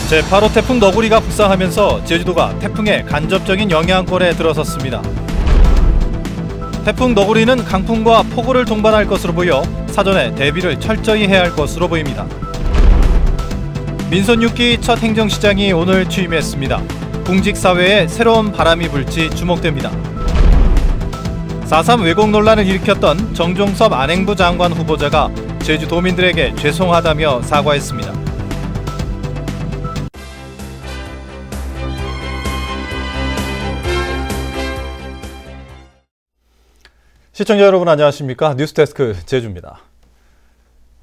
제8호 태풍 너구리가 북상하면서 제주도가 태풍의 간접적인 영향권에 들어섰습니다. 태풍 너구리는 강풍과 폭우를 동반할 것으로 보여 사전에 대비를 철저히 해야 할 것으로 보입니다. 민선 6기 첫 행정시장이 오늘 취임했습니다. 공직사회에 새로운 바람이 불지 주목됩니다. 4.3 왜곡 논란을 일으켰던 정종섭 안행부 장관 후보자가 제주도민들에게 죄송하다며 사과했습니다. 시청자 여러분 안녕하십니까? 뉴스데스크 제주입니다.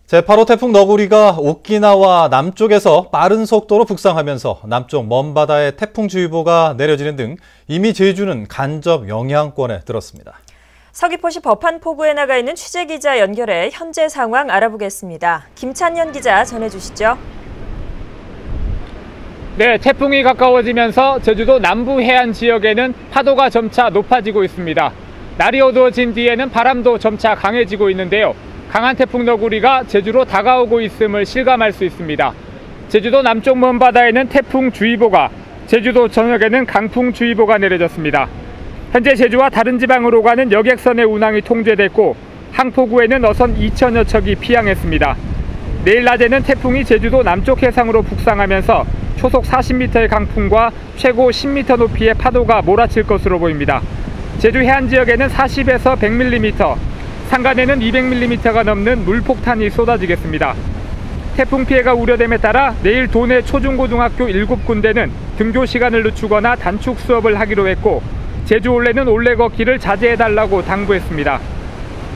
제8호 태풍 너구리가 오키나와 남쪽에서 빠른 속도로 북상하면서 남쪽 먼바다에 태풍주의보가 내려지는 등 이미 제주는 간접 영향권에 들었습니다. 서귀포시 법한포구에 나가 있는 취재기자 연결해 현재 상황 알아보겠습니다. 김찬현 기자 전해주시죠. 네, 태풍이 가까워지면서 제주도 남부 해안 지역에는 파도가 점차 높아지고 있습니다. 날이 어두워진 뒤에는 바람도 점차 강해지고 있는데요. 강한 태풍 너구리가 제주로 다가오고 있음을 실감할 수 있습니다. 제주도 남쪽 먼바다에는 태풍주의보가, 제주도 전역에는 강풍주의보가 내려졌습니다. 현재 제주와 다른 지방으로 가는 여객선의 운항이 통제됐고 항포구에는 어선 2천여 척이 피항했습니다. 내일 낮에는 태풍이 제주도 남쪽 해상으로 북상하면서 초속 40m의 강풍과 최고 10m 높이의 파도가 몰아칠 것으로 보입니다. 제주 해안 지역에는 40에서 100mm, 산간에는 200mm가 넘는 물폭탄이 쏟아지겠습니다. 태풍 피해가 우려됨에 따라 내일 도내 초중고등학교 7군데는 등교 시간을 늦추거나 단축 수업을 하기로 했고 제주 올레는 올레 걷기를 자제해달라고 당부했습니다.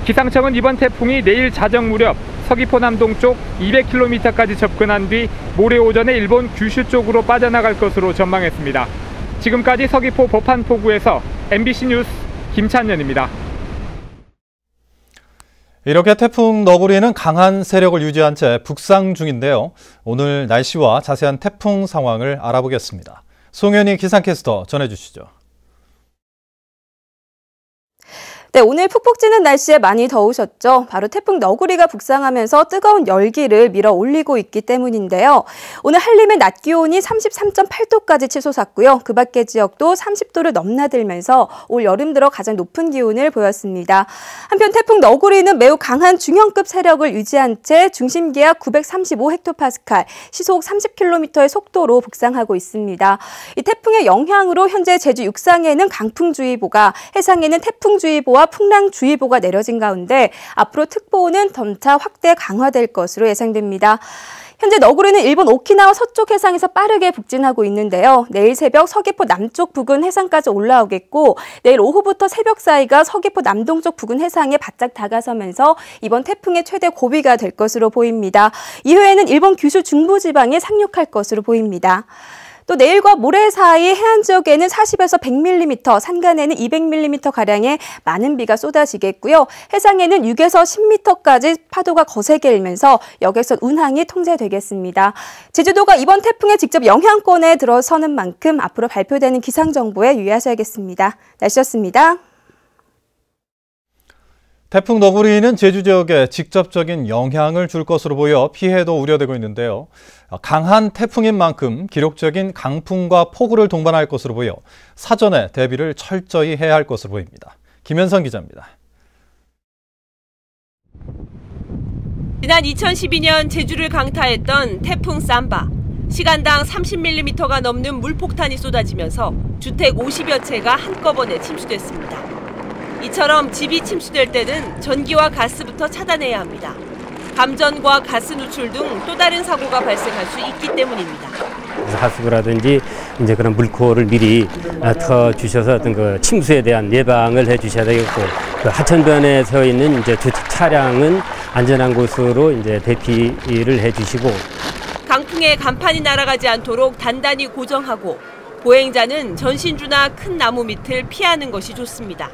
기상청은 이번 태풍이 내일 자정 무렵 서귀포 남동쪽 200km까지 접근한 뒤 모레 오전에 일본 규슈 쪽으로 빠져나갈 것으로 전망했습니다. 지금까지 서귀포 법한포구에서 MBC 뉴스 김찬현입니다. 이렇게 태풍 너구리는 강한 세력을 유지한 채 북상 중인데요. 오늘 날씨와 자세한 태풍 상황을 알아보겠습니다. 송현희 기상캐스터 전해주시죠. 네, 오늘 푹푹 찌는 날씨에 많이 더우셨죠? 바로 태풍 너구리가 북상하면서 뜨거운 열기를 밀어 올리고 있기 때문인데요. 오늘 한림의 낮 기온이 33.8도까지 치솟았고요. 그 밖의 지역도 30도를 넘나들면서 올 여름 들어 가장 높은 기온을 보였습니다. 한편 태풍 너구리는 매우 강한 중형급 세력을 유지한 채 중심 기압 935헥토파스칼, 시속 30km의 속도로 북상하고 있습니다. 이 태풍의 영향으로 현재 제주 육상에는 강풍주의보가, 해상에는 태풍주의보와 풍랑주의보가 내려진 가운데 앞으로 특보는 점차 확대 강화될 것으로 예상됩니다. 현재 너구리는 일본 오키나와 서쪽 해상에서 빠르게 북진하고 있는데요. 내일 새벽 서귀포 남쪽 부근 해상까지 올라오겠고 내일 오후부터 새벽 사이가 서귀포 남동쪽 부근 해상에 바짝 다가서면서 이번 태풍의 최대 고비가 될 것으로 보입니다. 이후에는 일본 규슈 중부지방에 상륙할 것으로 보입니다. 또 내일과 모레 사이 해안 지역에는 40에서 100mm, 산간에는 200mm가량의 많은 비가 쏟아지겠고요. 해상에는 6에서 10m까지 파도가 거세게 일면서 여객선 운항이 통제되겠습니다. 제주도가 이번 태풍의 직접 영향권에 들어서는 만큼 앞으로 발표되는 기상정보에 유의하셔야겠습니다. 날씨였습니다. 태풍 너구리는 제주 지역에 직접적인 영향을 줄 것으로 보여 피해도 우려되고 있는데요. 강한 태풍인 만큼 기록적인 강풍과 폭우를 동반할 것으로 보여 사전에 대비를 철저히 해야 할 것으로 보입니다. 김현선 기자입니다. 지난 2012년 제주를 강타했던 태풍 삼바. 시간당 30mm가 넘는 물폭탄이 쏟아지면서 주택 50여 채가 한꺼번에 침수됐습니다. 이처럼 집이 침수될 때는 전기와 가스부터 차단해야 합니다. 감전과 가스 누출 등 또 다른 사고가 발생할 수 있기 때문입니다. 하수구라든지 이제 그런 물코를 미리 터 주셔서 어떤 그 침수에 대한 예방을 해 주셔야 되겠고, 그 하천변에 서 있는 이제 주택 차량은 안전한 곳으로 이제 대피를 해 주시고, 강풍에 간판이 날아가지 않도록 단단히 고정하고 보행자는 전신주나 큰 나무 밑을 피하는 것이 좋습니다.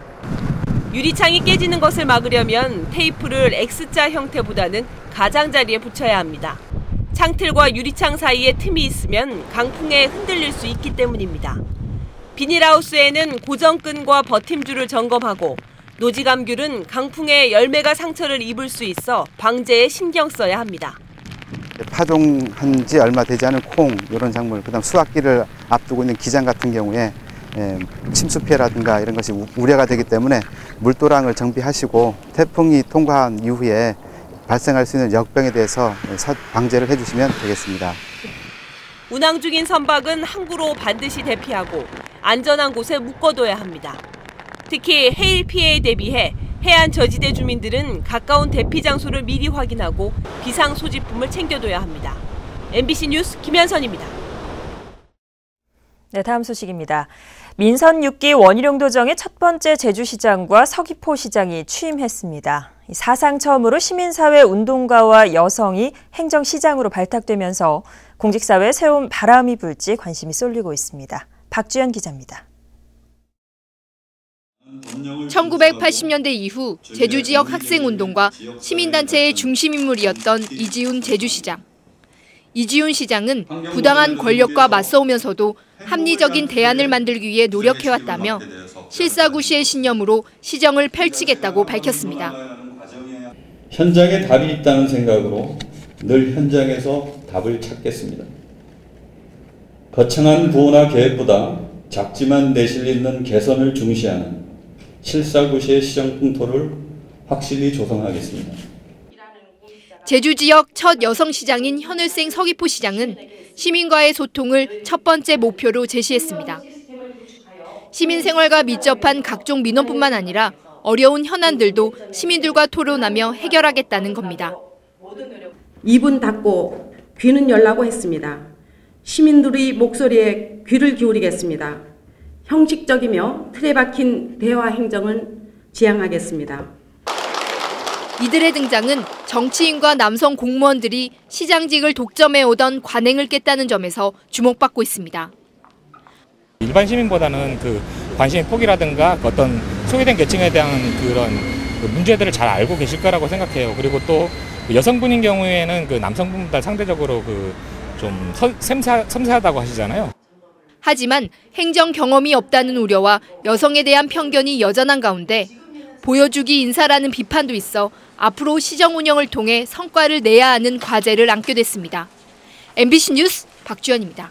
유리창이 깨지는 것을 막으려면 테이프를 X자 형태보다는 가장자리에 붙여야 합니다. 창틀과 유리창 사이에 틈이 있으면 강풍에 흔들릴 수 있기 때문입니다. 비닐하우스에는 고정끈과 버팀줄을 점검하고 노지감귤은 강풍에 열매가 상처를 입을 수 있어 방제에 신경 써야 합니다. 파종한 지 얼마 되지 않은 콩 이런 작물, 그다음 수확기를 앞두고 있는 기장 같은 경우에 침수 피해라든가 이런 것이 우려가 되기 때문에 물도랑을 정비하시고 태풍이 통과한 이후에 발생할 수 있는 역병에 대해서 방제를 해주시면 되겠습니다. 운항 중인 선박은 항구로 반드시 대피하고 안전한 곳에 묶어둬야 합니다. 특히 해일 피해에 대비해 해안 저지대 주민들은 가까운 대피 장소를 미리 확인하고 비상 소지품을 챙겨둬야 합니다. MBC 뉴스 김현선입니다. 네, 다음 소식입니다. 민선 6기 원희룡 도정의 첫 번째 제주시장과 서귀포 시장이 취임했습니다. 사상 처음으로 시민사회 운동가와 여성이 행정시장으로 발탁되면서 공직사회에 새로운 바람이 불지 관심이 쏠리고 있습니다. 박주연 기자입니다. 1980년대 이후 제주 지역 학생운동과 시민단체의 중심인물이었던 이지훈 제주시장. 이지훈 시장은 부당한 권력과 맞서오면서도 합리적인 대안을 만들기 위해 노력해왔다며 실사구시의 신념으로 시정을 펼치겠다고 밝혔습니다. 현장에 답이 있다는 생각으로 늘 현장에서 답을 찾겠습니다. 거창한 구호나 계획보다 작지만 내실 있는 개선을 중시하는 실사구시의 시정 풍토를 확실히 조성하겠습니다. 제주 지역 첫 여성 시장인 현을생 서귀포 시장은 시민과의 소통을 첫 번째 목표로 제시했습니다. 시민 생활과 밀접한 각종 민원뿐만 아니라 어려운 현안들도 시민들과 토론하며 해결하겠다는 겁니다. 입은 닫고 귀는 열라고 했습니다. 시민들의 목소리에 귀를 기울이겠습니다. 형식적이며 틀에 박힌 대화 행정은 지향하겠습니다. 이들의 등장은 정치인과 남성 공무원들이 시장직을 독점해오던 관행을 깼다는 점에서 주목받고 있습니다. 일반 시민보다는 관심의 폭이라든가 어떤 소외된 계층에 대한 그런 문제들을 잘 알고 계실 거라고 생각해요. 그리고 또 여성분인 경우에는 남성분보다 상대적으로 좀 섬세하다고 하시잖아요. 하지만 행정 경험이 없다는 우려와 여성에 대한 편견이 여전한 가운데 보여주기 인사라는 비판도 있어 앞으로 시정 운영을 통해 성과를 내야 하는 과제를 안게 됐습니다. MBC 뉴스 박주연입니다.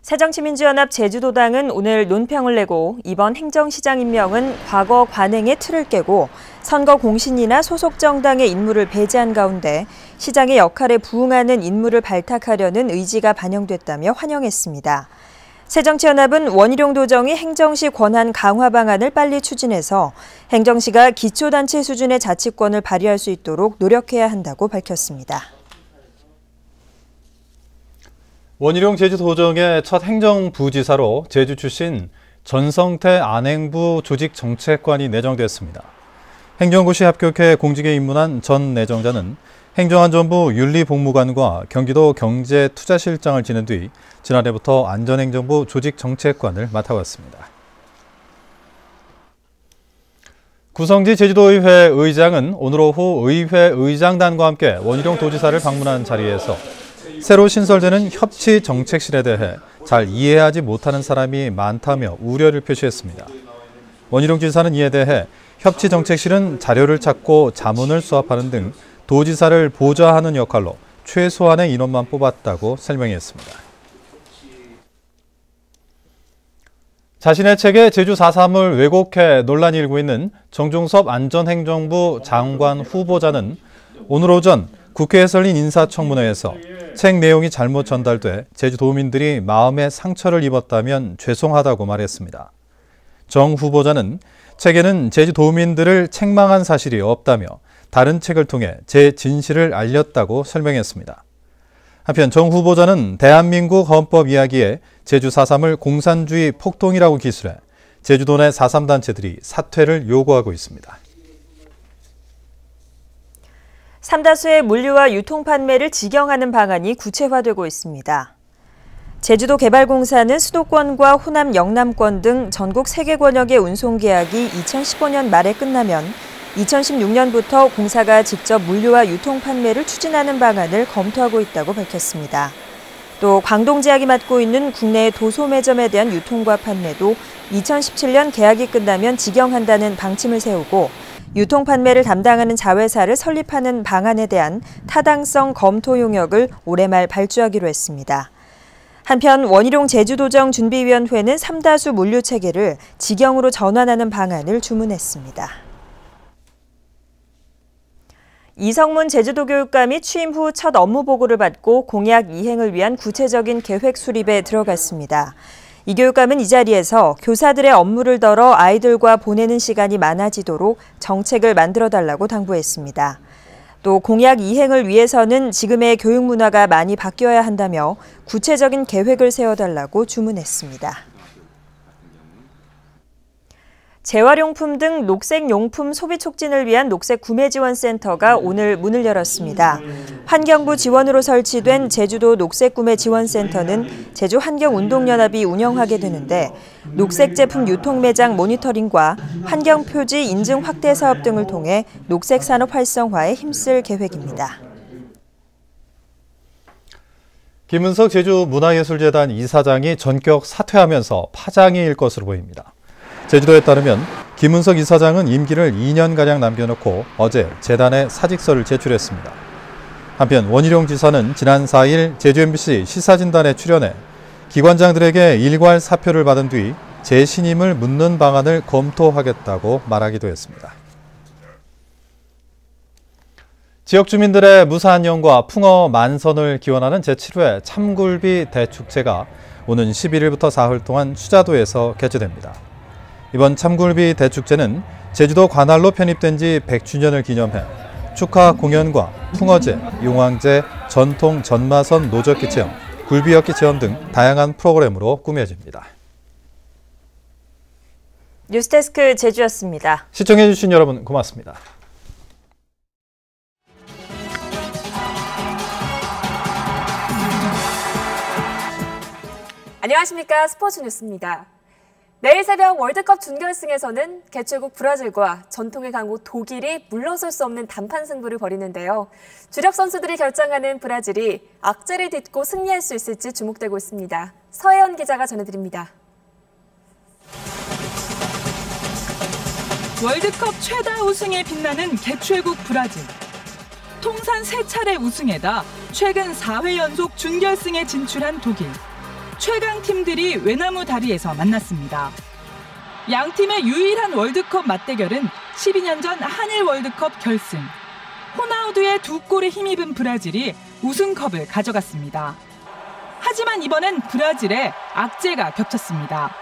새정치민주연합 제주도당은 오늘 논평을 내고 이번 행정시장 임명은 과거 관행의 틀을 깨고 선거 공신이나 소속 정당의 인물을 배제한 가운데 시장의 역할에 부응하는 인물을 발탁하려는 의지가 반영됐다며 환영했습니다. 새정치연합은 원희룡 도정이 행정시 권한 강화 방안을 빨리 추진해서 행정시가 기초단체 수준의 자치권을 발휘할 수 있도록 노력해야 한다고 밝혔습니다. 원희룡 제주도정의 첫 행정부지사로 제주 출신 전성태 안행부 조직정책관이 내정됐습니다. 행정고시 합격해 공직에 입문한 전 내정자는 행정안전부 윤리복무관과 경기도 경제투자실장을 지낸 뒤 지난해부터 안전행정부 조직정책관을 맡아왔습니다. 구성지 제주도의회 의장은 오늘 오후 의회 의장단과 함께 원희룡 도지사를 방문한 자리에서 새로 신설되는 협치정책실에 대해 잘 이해하지 못하는 사람이 많다며 우려를 표시했습니다. 원희룡 지사는 이에 대해 협치정책실은 자료를 찾고 자문을 수합하는 등 도지사를 보좌하는 역할로 최소한의 인원만 뽑았다고 설명했습니다. 자신의 책에 제주 4.3을 왜곡해 논란이 일고 있는 정종섭 안전행정부 장관 후보자는 오늘 오전 국회에 열린 인사청문회에서 책 내용이 잘못 전달돼 제주도민들이 마음에 상처를 입었다면 죄송하다고 말했습니다. 정 후보자는 책에는 제주도민들을 책망한 사실이 없다며 다른 책을 통해 제 진실을 알렸다고 설명했습니다. 한편 정 후보자는 대한민국 헌법 이야기에 제주 4.3을 공산주의 폭동이라고 기술해 제주도 내 4.3 단체들이 사퇴를 요구하고 있습니다. 삼다수의 물류와 유통 판매를 직영하는 방안이 구체화되고 있습니다. 제주도개발공사는 수도권과 호남, 영남권 등 전국 3개 권역의 운송 계약이 2015년 말에 끝나면 2016년부터 공사가 직접 물류와 유통 판매를 추진하는 방안을 검토하고 있다고 밝혔습니다. 또 광동제약이 맡고 있는 국내 도소매점에 대한 유통과 판매도 2017년 계약이 끝나면 직영한다는 방침을 세우고 유통 판매를 담당하는 자회사를 설립하는 방안에 대한 타당성 검토 용역을 올해 말 발주하기로 했습니다. 한편 원희룡 제주도정 준비위원회는 삼다수 물류 체계를 직영으로 전환하는 방안을 주문했습니다. 이성문 제주도 교육감이 취임 후 첫 업무 보고를 받고 공약 이행을 위한 구체적인 계획 수립에 들어갔습니다. 이 교육감은 이 자리에서 교사들의 업무를 덜어 아이들과 보내는 시간이 많아지도록 정책을 만들어달라고 당부했습니다. 또 공약 이행을 위해서는 지금의 교육 문화가 많이 바뀌어야 한다며 구체적인 계획을 세워달라고 주문했습니다. 재활용품 등 녹색용품 소비 촉진을 위한 녹색 구매지원센터가 오늘 문을 열었습니다. 환경부 지원으로 설치된 제주도 녹색구매지원센터는 제주환경운동연합이 운영하게 되는데 녹색 제품 유통 매장 모니터링과 환경표지 인증 확대 사업 등을 통해 녹색 산업 활성화에 힘쓸 계획입니다. 김은석 제주문화예술재단 이사장이 전격 사퇴하면서 파장이 일 것으로 보입니다. 제주도에 따르면 김은석 이사장은 임기를 2년가량 남겨놓고 어제 재단에 사직서를 제출했습니다. 한편 원희룡 지사는 지난 4일 제주 MBC 시사진단에 출연해 기관장들에게 일괄 사표를 받은 뒤 재신임을 묻는 방안을 검토하겠다고 말하기도 했습니다. 지역 주민들의 무사안녕과 풍어 만선을 기원하는 제7회 참굴비 대축제가 오는 11일부터 사흘 동안 수자도에서 개최됩니다. 이번 참굴비 대축제는 제주도 관할로 편입된 지 100주년을 기념해 축하 공연과 풍어제, 용왕제, 전통 전마선 노젓기 체험, 굴비엮기 체험 등 다양한 프로그램으로 꾸며집니다. 뉴스데스크 제주였습니다. 시청해주신 여러분 고맙습니다. 안녕하십니까. 스포츠 뉴스입니다. 내일 새벽 월드컵 준결승에서는 개최국 브라질과 전통의 강호 독일이 물러설 수 없는 단판 승부를 벌이는데요. 주력 선수들이 결정하는 브라질이 악재를 딛고 승리할 수 있을지 주목되고 있습니다. 서혜연 기자가 전해드립니다. 월드컵 최다 우승에 빛나는 개최국 브라질. 통산 3차례 우승에다 최근 4회 연속 준결승에 진출한 독일. 최강 팀들이 외나무 다리에서 만났습니다. 양 팀의 유일한 월드컵 맞대결은 12년 전 한일 월드컵 결승. 호나우두의 2골에 힘입은 브라질이 우승컵을 가져갔습니다. 하지만 이번엔 브라질에 악재가 겹쳤습니다.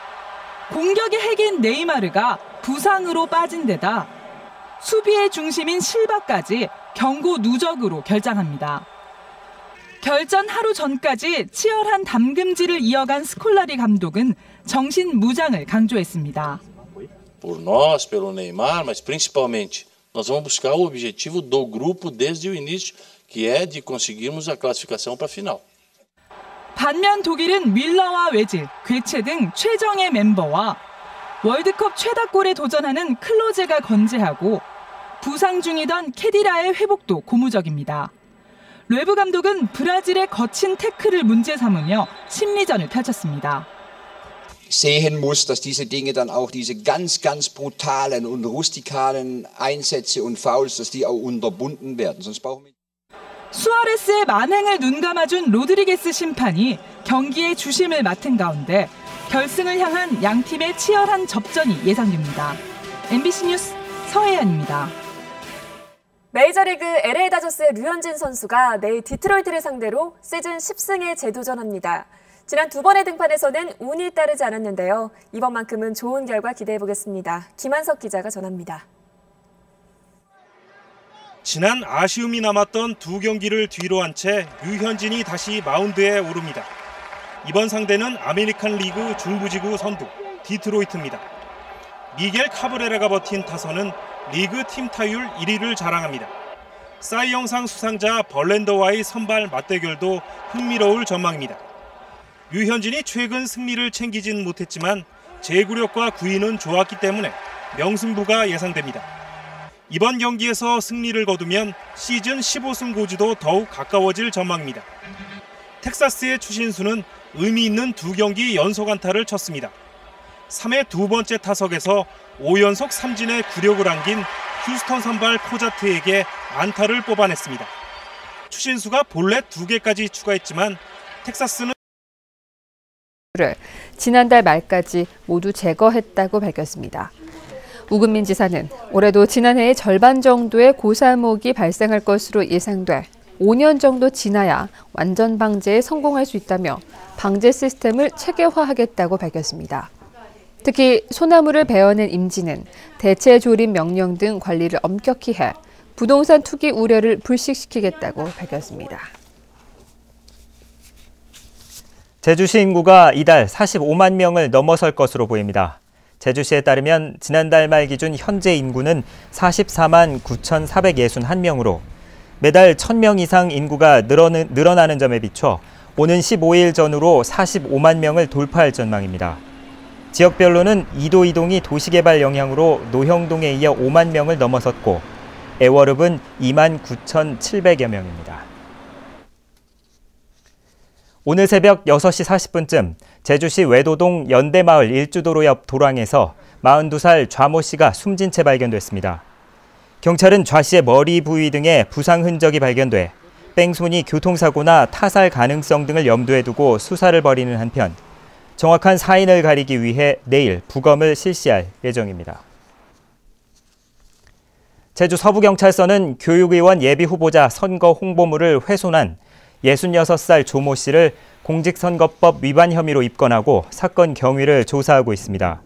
공격의 핵인 네이마르가 부상으로 빠진 데다 수비의 중심인 실바까지 경고 누적으로 결장합니다. 결전 하루 전까지 치열한 담금질을 이어간 스콜라리 감독은 정신 무장을 강조했습니다. Por nós, pelo Neymar, mas principalmente nós vamos buscar o objetivo do grupo desde o início, que é de conseguirmos a classificação para a final. 반면 독일은 윌러와 외질, 괴체 등 최정예 멤버와 월드컵 최다골에 도전하는 클로제가 건재하고 부상 중이던 케디라의 회복도 고무적입니다. 르브 감독은 브라질의 거친 태클을 문제 삼으며 심리전을 펼쳤습니다. Sehen muss, dass diese Dinge dann auch diese ganz brutalen und rustikalen Einsätze und Fouls, dass die auch unterbunden werden. Sonst brauchen wir 수아레스의 만행을 눈감아준 로드리게스 심판이 경기의 주심을 맡은 가운데 결승을 향한 양팀의 치열한 접전이 예상됩니다. MBC 뉴스 서혜연입니다. 메이저리그 LA 다저스의 류현진 선수가 내일 디트로이트를 상대로 시즌 10승에 재도전합니다. 지난 2번의 등판에서는 운이 따르지 않았는데요. 이번만큼은 좋은 결과 기대해보겠습니다. 김한석 기자가 전합니다. 지난 아쉬움이 남았던 2경기를 뒤로 한 채 류현진이 다시 마운드에 오릅니다. 이번 상대는 아메리칸 리그 중부지구 선두 디트로이트입니다. 미겔 카브레라가 버틴 타선은 리그 팀 타율 1위를 자랑합니다. 사이 영상 수상자 벌랜더와의 선발 맞대결도 흥미로울 전망입니다. 류현진이 최근 승리를 챙기진 못했지만 제구력과 구위는 좋았기 때문에 명승부가 예상됩니다. 이번 경기에서 승리를 거두면 시즌 15승 고지도 더욱 가까워질 전망입니다. 텍사스의 추신수는 의미 있는 2경기 연속 안타를 쳤습니다. 3회 두 번째 타석에서 5연속 삼진의 굴욕을 안긴 휴스턴 선발 포자트에게 안타를 뽑아냈습니다. 추신수가 볼넷 2개까지 추가했지만 텍사스는 지난달 말까지 모두 제거했다고 밝혔습니다. 우금민 지사는 올해도 지난해의 절반 정도의 고사목이 발생할 것으로 예상돼 5년 정도 지나야 완전 방제에 성공할 수 있다며 방제 시스템을 체계화하겠다고 밝혔습니다. 특히 소나무를 베어낸 임지는 대체 조립 명령 등 관리를 엄격히 해 부동산 투기 우려를 불식시키겠다고 밝혔습니다. 제주시 인구가 이달 45만 명을 넘어설 것으로 보입니다. 제주시에 따르면 지난달 말 기준 현재 인구는 44만 9,461명으로 매달 1,000명 이상 인구가 늘어나는 점에 비춰 오는 15일 전후로 45만 명을 돌파할 전망입니다. 지역별로는 이도 이동이 도시개발 영향으로 노형동에 이어 5만 명을 넘어섰고 애월읍은 2만 9,700여 명입니다. 오늘 새벽 6시 40분쯤 제주시 외도동 연대마을 일주도로 옆 도랑에서 42살 좌모 씨가 숨진 채 발견됐습니다. 경찰은 좌 씨의 머리 부위 등에 부상 흔적이 발견돼 뺑소니, 교통사고나 타살 가능성 등을 염두에 두고 수사를 벌이는 한편 정확한 사인을 가리기 위해 내일 부검을 실시할 예정입니다. 제주 서부경찰서는 교육의원 예비후보자 선거 홍보물을 훼손한 66살 조모 씨를 공직선거법 위반 혐의로 입건하고 사건 경위를 조사하고 있습니다.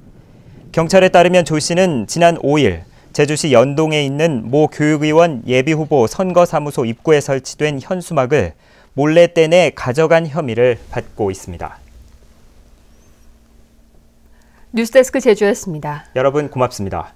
경찰에 따르면 조 씨는 지난 5일 제주시 연동에 있는 모 교육의원 예비후보 선거사무소 입구에 설치된 현수막을 몰래 떼내 가져간 혐의를 받고 있습니다. 뉴스데스크 제주였습니다. 여러분 고맙습니다.